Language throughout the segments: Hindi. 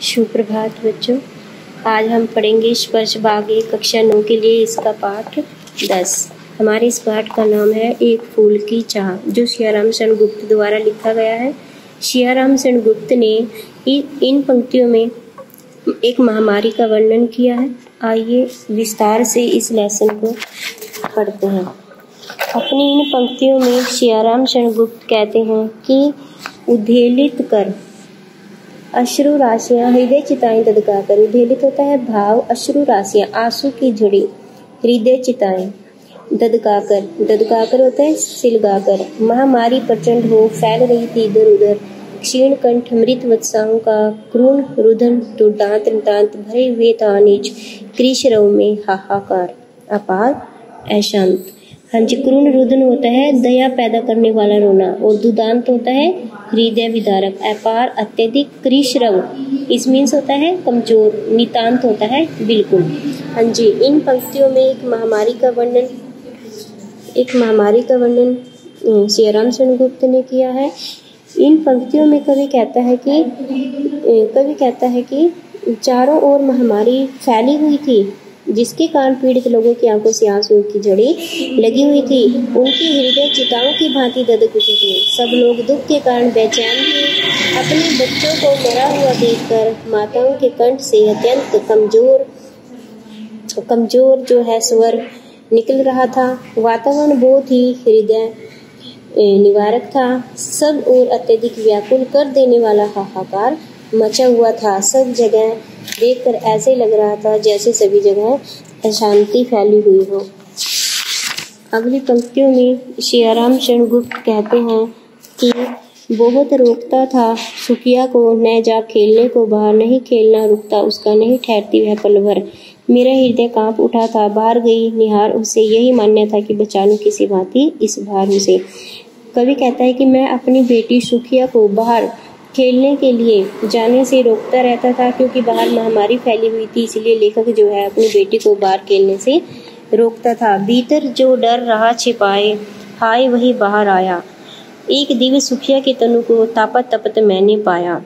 सुप्रभात बच्चों। आज हम पढ़ेंगे स्पर्श भाग 1 कक्षा 9 के लिए इसका पाठ 10। हमारे इस पाठ का नाम है एक फूल की चाह, जो सियाराम सेनगुप्त द्वारा लिखा गया है। सियाराम सेनगुप्त ने इन पंक्तियों में एक महामारी का वर्णन किया है। आइए विस्तार से इस लेसन को पढ़ते हैं। अपनी इन पंक्तियों में सियाराम सेनगुप्त कहते हैं कि उद्वेलित कर अश्रु राशियां हृदय चिताएं ददकाकर। उद्वेलित होता है भाव, अश्रु राशियां आंसू की झड़ी, हृदय चिताएं ददकाकर, ददकाकर होता है सिलगाकर। महामारी प्रचंड हो फैल रही थी इधर उधर, क्षीण कंठ मृत वत्साओं का क्रूण रुदन, तो दांत दांत भरे हुए था नीच, कृष्ण में हाहाकार अपार अशांत। हाँ जी, क्रूण रुदन होता है दया पैदा करने वाला रोना, और दुदांत होता है हृदय विदारक, अपार अत्यधिक, कृष्ण इस मीन्स होता है कमजोर, नितांत होता है बिल्कुल। हाँ जी, इन पंक्तियों में एक महामारी का वर्णन सियाराम सेनगुप्त ने किया है। इन पंक्तियों में कवि कहता है कि चारों ओर महामारी फैली हुई थी, जिसके कारण पीड़ित लोगों की आंखों से आंसू की झड़ी लगी हुई थी, उनकी हृदय चिताओं की भांति ददक उठे थे। सब लोग दुख के कारण बेचैन थे। अपने बच्चों को मरा हुआ देखकर माताओं के कंठ से अत्यंत कमजोर जो है स्वर निकल रहा था। वातावरण बहुत ही हृदय निवारक था। सब और अत्यधिक व्याकुल कर देने वाला हाहाकार मचा हुआ था। सब जगह देखकर ऐसे लग रहा था जैसे सभी जगह अशांति फैली हुई हो। अगली पंक्तियों में सियाराम सेनगुप्त कहते हैं कि बहुत रोकता था सुखिया को, न जा खेलने को बाहर, नहीं खेलना रुकता उसका, नहीं ठहरती वह पल भर। मेरा हृदय कांप उठा था, बाहर गई निहार उसे, यही मान्य था कि बचा लूं किसी भांति इस भार से। कवि कहता है कि मैं अपनी बेटी सुखिया को बाहर खेलने के लिए जाने से रोकता रहता था, क्योंकि बाहर महामारी फैली हुई थी, इसलिए लेखक जो है अपनी बेटी को बाहर खेलने से रोकता था। भीतर जो डर रहा छिपाए, हाय वही बाहर आया। एक दिव्य सुखिया के तनु को तापत तपत मैंने पाया।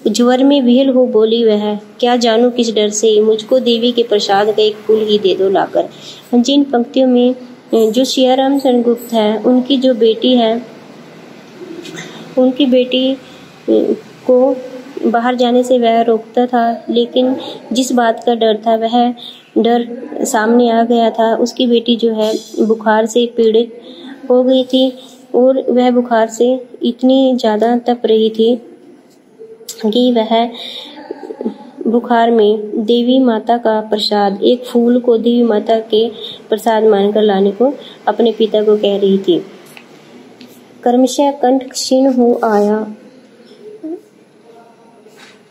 ज्वर में विहल हो बोली वह, क्या जानू किस डर से, मुझको देवी के प्रसाद का एक फूल ही दे दो लाकर। जिन पंक्तियों में जो सियाराम सेनगुप्त है, उनकी जो बेटी है, उनकी बेटी को बाहर जाने से वह रोकता था, लेकिन जिस बात का डर था वह डर सामने आ गया था। उसकी बेटी जो है बुखार से पीड़ित हो गई थी, और वह बुखार से इतनी ज़्यादा तप रही थी कि वह बुखार में देवी माता का प्रसाद, एक फूल को देवी माता के प्रसाद मानकर लाने को अपने पिता को कह रही थी। कर्मशः कंठ क्षीण हो आया,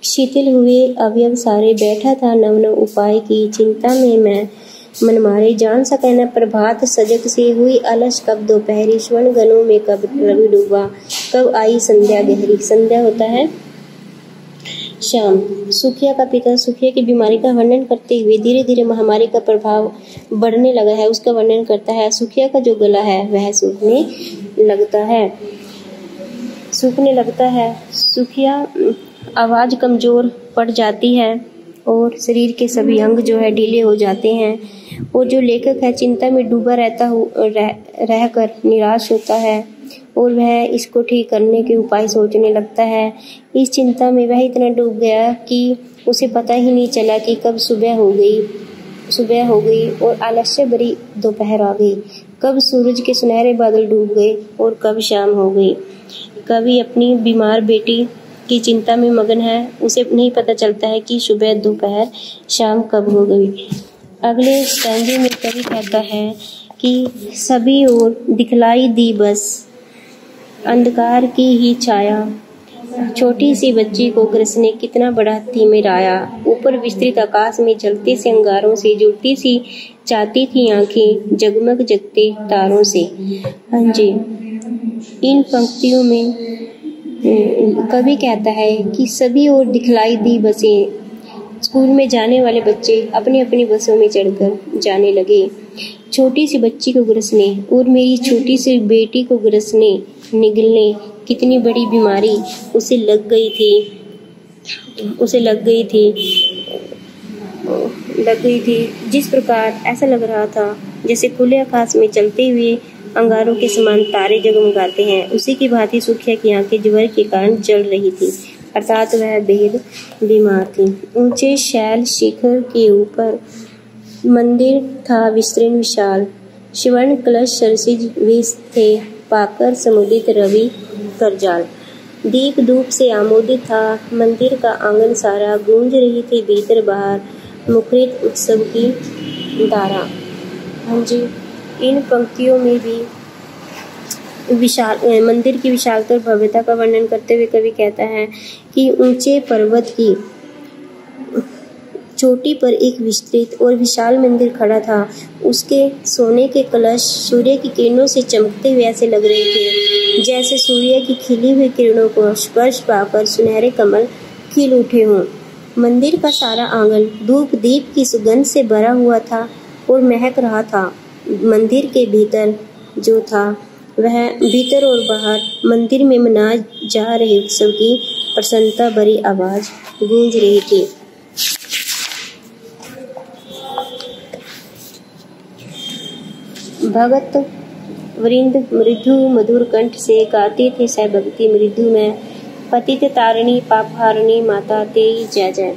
शिथिल हुए अवयव सारे, बैठा था नव नव उपाय की, चिंता में मैं मन मारे, जान सके न प्रभात सजग से, हुई अलस कब दोपहरी, स्वर्ण गनों में कब रवि डूबा, कब आई संध्या गहरी। संध्या होता है शाम। सुखिया का पिता सुखिया की बीमारी का वर्णन करते हुए धीरे धीरे महामारी का प्रभाव बढ़ने लगा है, उसका वर्णन करता है। सुखिया का जो गला है वह सूखने लगता है। सुखिया आवाज कमजोर पड़ जाती है और शरीर के सभी अंग जो है ढीले हो जाते हैं, और जो लेखक है चिंता में डूबा रहकर निराश होता है, और वह इसको ठीक करने के उपाय सोचने लगता है। इस चिंता में वह इतना डूब गया कि उसे पता ही नहीं चला कि कब सुबह हो गई और आलस्य भरी दोपहर आ गई, कब सूरज के सुनहरे बादल डूब गए और कब शाम हो गई। कभी अपनी बीमार बेटी की चिंता में मगन है, उसे नहीं पता चलता है कि सुबह दोपहर शाम कब हो गई। अगले स्टैंजे में कवि कहता है कि सभी ओर दिखलाई दी बस अंधकार की ही छाया, छोटी सी बच्ची को ग्रसने कितना बड़ा तिमिर आया, ऊपर विस्तृत आकाश में जलते से अंगारों से जुड़ती सी चाहती थी आंखें, जगमग जगते तारों से। हाँ जी, इन पंक्तियों में कवि कहता है कि सभी ओर दिखलाई दी बसें, स्कूल में जाने वाले बच्चे अपनी अपनी बसों में चढ़कर जाने लगे। छोटी सी बच्ची को ग्रसने और मेरी छोटी सी बेटी को ग्रसने निगलने कितनी बड़ी बीमारी उसे लग गई थी। उसे लग गई थी। जिस प्रकार ऐसा लग रहा था जैसे खुले आकाश में चलते हुए अंगारों के समान तारे जगमगाते हैं, उसी की भांति सुखिया की आंखें ज्वर के कारण जल रही थी, अर्थात वह बेहद बीमार थी। ऊंचे शैल शिखर के ऊपर मंदिर था विस्तृण विशाल, स्वर्ण कलश सरसिज विष थे, पाकर समुदित रवि करजाल। दीप धूप से आमोदित था मंदिर का आंगन सारा, गूंज रही थी भीतर बाहर मुखरित उत्सव की धारा। हाँ जी, इन पंक्तियों में भी मंदिर की विशालता और भव्यता का वर्णन करते हुए कवि कहता है कि ऊंचे पर्वत की चोटी पर एक विस्तृत और विशाल मंदिर खड़ा था। उसके सोने के कलश सूर्य की किरणों से चमकते हुए ऐसे लग रहे थे जैसे सूर्य की खिली हुई किरणों को स्पर्श पाकर सुनहरे कमल खिल उठे हों। मंदिर का सारा आंगन धूप दीप की सुगंध से भरा हुआ था और महक रहा था। मंदिर के भीतर जो था वह भीतर और बाहर मंदिर में मनाए जा रहे उत्सव की प्रसन्नता भरी आवाज गूंज रही थी। भगत वृंद मृदु मधुर कंठ से गाते थे सह भक्ति मृदु में, पतित तारिणी पापहारिणी माता तेरी जय जय।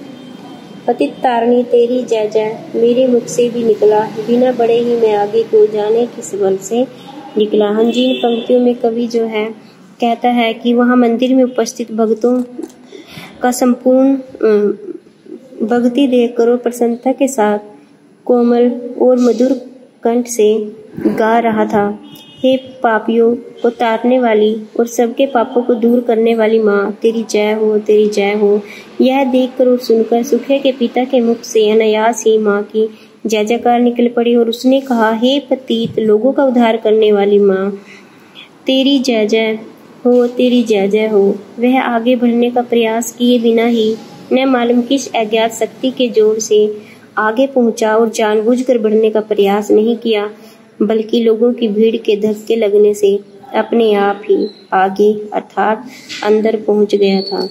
पतित तारिणी तेरी जय जय मेरे मुख से भी निकला, बिना बड़े ही मैं आगे को जाने किस बल से निकला। हाँ जी, इन पंक्तियों में कवि जो है कहता है कि वहाँ मंदिर में उपस्थित भक्तों का संपूर्ण भक्ति देखकर और प्रसन्नता के साथ कोमल और मधुर कंठ से गा रहा था, हे पापियों को तारने वाली और सबके पापों को दूर करने वाली माँ तेरी जय हो, तेरी जय हो। यह देखकर और सुनकर सुखिया के पिता के मुख से अनायास ही माँ की जय जयकार निकल पड़ी और उसने कहा, हे पतित लोगों का उद्धार करने वाली माँ तेरी जय जय हो, तेरी जय जय हो। वह आगे बढ़ने का प्रयास किए बिना ही न मालूम किस अज्ञात शक्ति के जोर से आगे पहुंचा और जानबूझकर बढ़ने का प्रयास नहीं किया, बल्कि लोगों की भीड़ के धक्के लगने से अपने आप ही आगे अर्थात अंदर पहुंच गया था।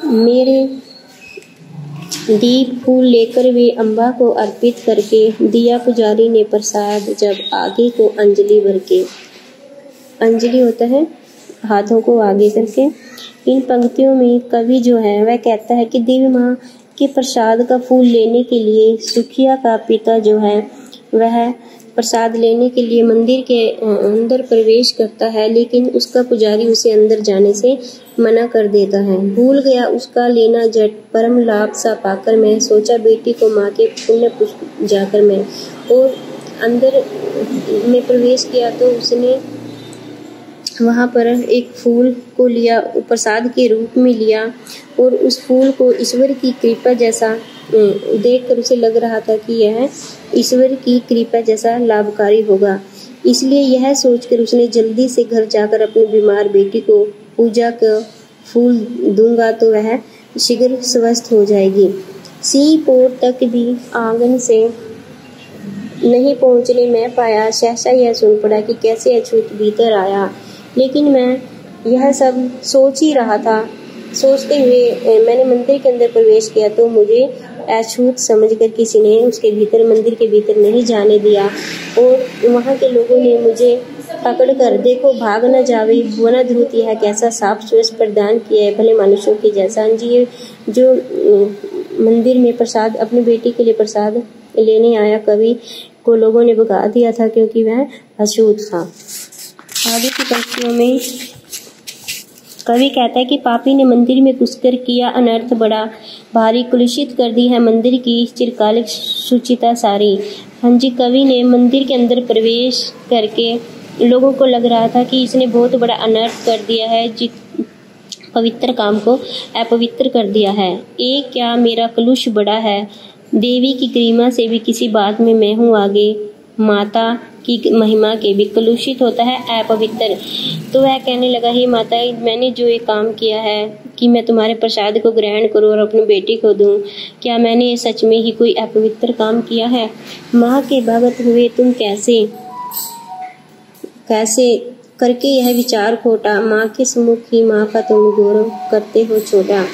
मेरे दीप फूल लेकर वे अम्बा को अर्पित करके दिया पुजारी ने प्रसाद, जब आगे को अंजलि भर के, अंजलि होता है हाथों को आगे करके। इन पंक्तियों में कवि जो है वह कहता है कि देवी माँ के प्रसाद का फूल लेने के लिए सुखिया का पिता जो है वह प्रसाद लेने के लिए मंदिर के अंदर प्रवेश करता है, लेकिन उसका पुजारी उसे अंदर जाने से मना कर देता है। भूल गया उसका लेना जट, परम लाभ सा पाकर मैं, सोचा बेटी को माँ के पुण्य पुष्प जाकर मैं। और अंदर में प्रवेश किया तो उसने वहाँ पर एक फूल को लिया, प्रसाद के रूप में लिया और उस फूल को ईश्वर की कृपा जैसा देखकर उसे लग रहा था कि यह ईश्वर की कृपा जैसा लाभकारी होगा। इसलिए यह सोचकर उसने जल्दी से घर जाकर अपनी बीमार बेटी को पूजा का फूल दूंगा तो वह शीघ्र स्वस्थ हो जाएगी। सी पोर तक भी आंगन से नहीं पहुंचने में पाया, सहसा यह सुन पड़ा कि कैसे अछूत भीतर आया। लेकिन मैं यह सब सोच ही रहा था। सोचते हुए मैंने मंदिर के अंदर प्रवेश किया तो मुझे अछूत समझकर किसी ने उसके भीतर मंदिर के भीतर नहीं जाने दिया और वहाँ के लोगों ने मुझे पकड़कर, देखो भाग न जावे, वना ध्रुत यह कैसा साफ स्वेश प्रदान किया है, भले मनुष्यों की जैसा। जी, ये जो मंदिर में प्रसाद अपनी बेटी के लिए प्रसाद लेने आया कवि को लोगों ने भगा दिया था क्योंकि वह अछूत था। आगे की पंक्तियों में कवि कहता है कि पापी ने मंदिर में घुसकर किया अनर्थ बड़ा भारी, कुलुषित कर दी है मंदिर की चिरकालिक शुचिता सारी। हाँ जी, कवि ने मंदिर के अंदर प्रवेश करके लोगों को लग रहा था कि इसने बहुत बड़ा अनर्थ कर दिया है, पवित्र काम को अपवित्र कर दिया है। एक क्या मेरा कलुष बड़ा है, देवी की गरिमा से भी किसी बात में मैं हूँ आगे, माता की महिमा के भी कलुषित होता है अपवित्र। तो वह कहने लगा, हे माता, मैंने जो ये काम किया है कि मैं तुम्हारे प्रसाद को ग्रहण करूं और अपनी बेटी को दूं, क्या मैंने सच में ही कोई अपवित्र काम किया है? माँ के भगत हुए तुम कैसे करके यह विचार खोटा, माँ के सम्मुख ही माँ का तुम गौरव करते हो छोटा।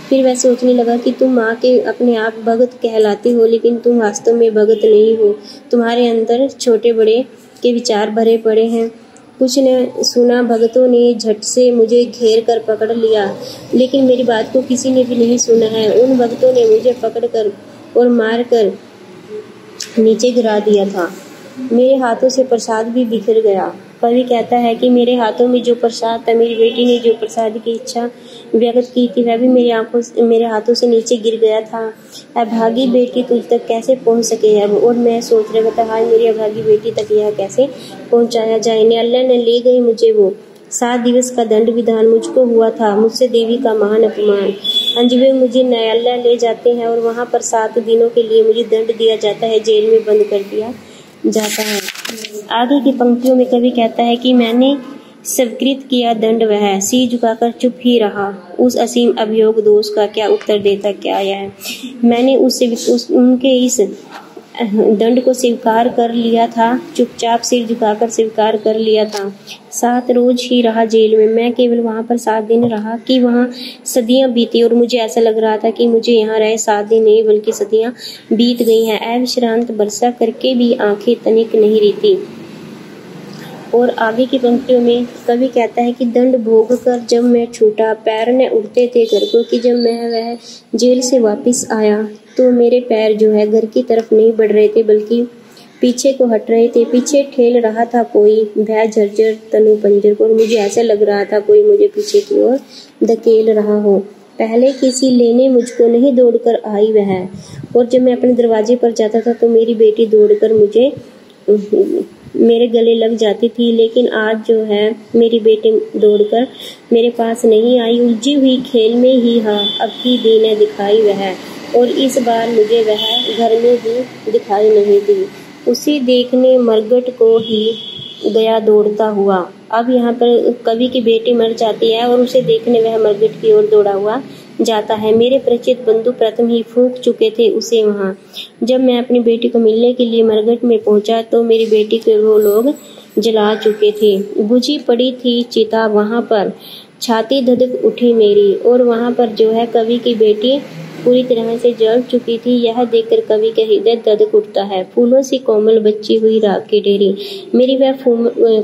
फिर वह सोचने लगा कि तुम माँ के अपने आप भगत कहलाते हो, लेकिन तुम वास्तव में भगत नहीं हो। तुम्हारे अंदर छोटे बड़े के विचार भरे पड़े हैं। कुछ ने सुना, भगतों ने झट से मुझे घेर कर पकड़ लिया, लेकिन मेरी बात को किसी ने भी नहीं सुना है। उन भक्तों ने मुझे पकड़ कर और मार कर नीचे गिरा दिया था। मेरे हाथों से प्रसाद भी बिखर गया। कवि कहता है कि मेरे हाथों में जो प्रसाद था, मेरी बेटी ने जो प्रसाद की इच्छा व्यक्त की थी, वह भी मेरे हाथों से नीचे गिर गया था। अभागी बेटी तुझ तक कैसे पहुंच सके अब। और मैं सोच रहा था, हाय मेरी अभागी बेटी तक यह कैसे पहुंचाया जाए। ने अल्लाह ने ले गई मुझे वो 7 दिवस का दंड विधान मुझको हुआ था, मुझसे देवी का महान अपमान। अंजवे मुझे न्यायालय ले जाते हैं और वहाँ पर 7 दिनों के लिए मुझे दंड दिया जाता है, जेल में बंद कर दिया जाता है। आगे की पंक्तियों में कवि कहता है कि मैंने स्वीकृत किया दंड, वह सिर झुकाकर चुप ही रहा। उस असीम अभियोग दोष का क्या उत्तर देता, क्या यह मैंने उनके इस दंड को स्वीकार कर लिया था, चुपचाप सिर झुकाकर स्वीकार कर लिया था। 7 रोज ही रहा जेल में। मैं केवल वहां पर 7 दिन रहा कि वहां सदियां बीती, और मुझे ऐसा लग रहा था कि मुझे यहाँ रहे 7 दिन नहीं बल्कि सदियां बीत गई हैं। अविश्रांत बरसा करके भी आंखें तनिक नहीं रहती। और आगे की पंक्तियों में कवि कहता है कि दंड भोग कर जब मैं छूटा, पैर न उठते थे घर को, कि जब मैं वह जेल से वापस आया तो मेरे पैर जो है घर की तरफ नहीं बढ़ रहे थे बल्कि पीछे को हट रहे थे। पीछे ठेल रहा था कोई, भय झरझर तनु पंजर को, और मुझे ऐसा लग रहा था कोई मुझे पीछे की ओर धकेल रहा हो। पहले किसी लेने मुझको नहीं दौड़कर आई वह, और जब मैं अपने दरवाजे पर जाता था तो मेरी बेटी दौड़कर मुझे मेरे गले लग जाती थी। लेकिन आज जो है मेरी बेटी दौड़कर मेरे पास नहीं आई, उलझी हुई खेल में ही हाँ अब की दिन दिखाई वह, और इस बार मुझे वह घर में भी दिखाई नहीं दी। उसी देखने मरघट को ही गया दौड़ता हुआ। अब यहाँ पर कवि की बेटी मर जाती है और उसे देखने वह मरघट की ओर दौड़ा हुआ जाता है। मेरे परिचित बंधु प्रथम ही फूंक चुके थे उसे वहाँ। जब मैं अपनी बेटी को मिलने के लिए मरघट में पहुंचा तो मेरी बेटी को वो लोग जला चुके थे। बुझी पड़ी थी चिता वहाँ पर, छाती धधक उठी मेरी, और वहाँ पर जो है कवि की बेटी पूरी तरह से जल चुकी थी। यह देखकर कवि का हृदय धधक उठता है। फूलों सी कोमल बच्ची हुई राख की डेरी, मेरी वह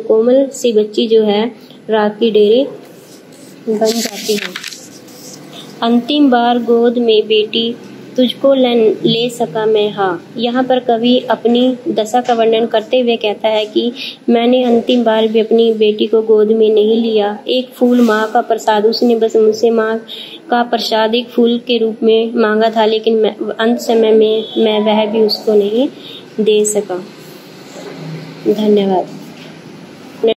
कोमल सी बच्ची जो है राख की डेरी बन जाती है। अंतिम बार गोद में बेटी तुझको ले सका मैं, हाँ। यहाँ पर कवि अपनी दशा का वर्णन करते हुए कहता है कि मैंने अंतिम बार भी अपनी बेटी को गोद में नहीं लिया। एक फूल माँ का प्रसाद, उसने बस मुझसे माँ का प्रसाद एक फूल के रूप में मांगा था, लेकिन अंत समय में मैं वह भी उसको नहीं दे सका। धन्यवाद।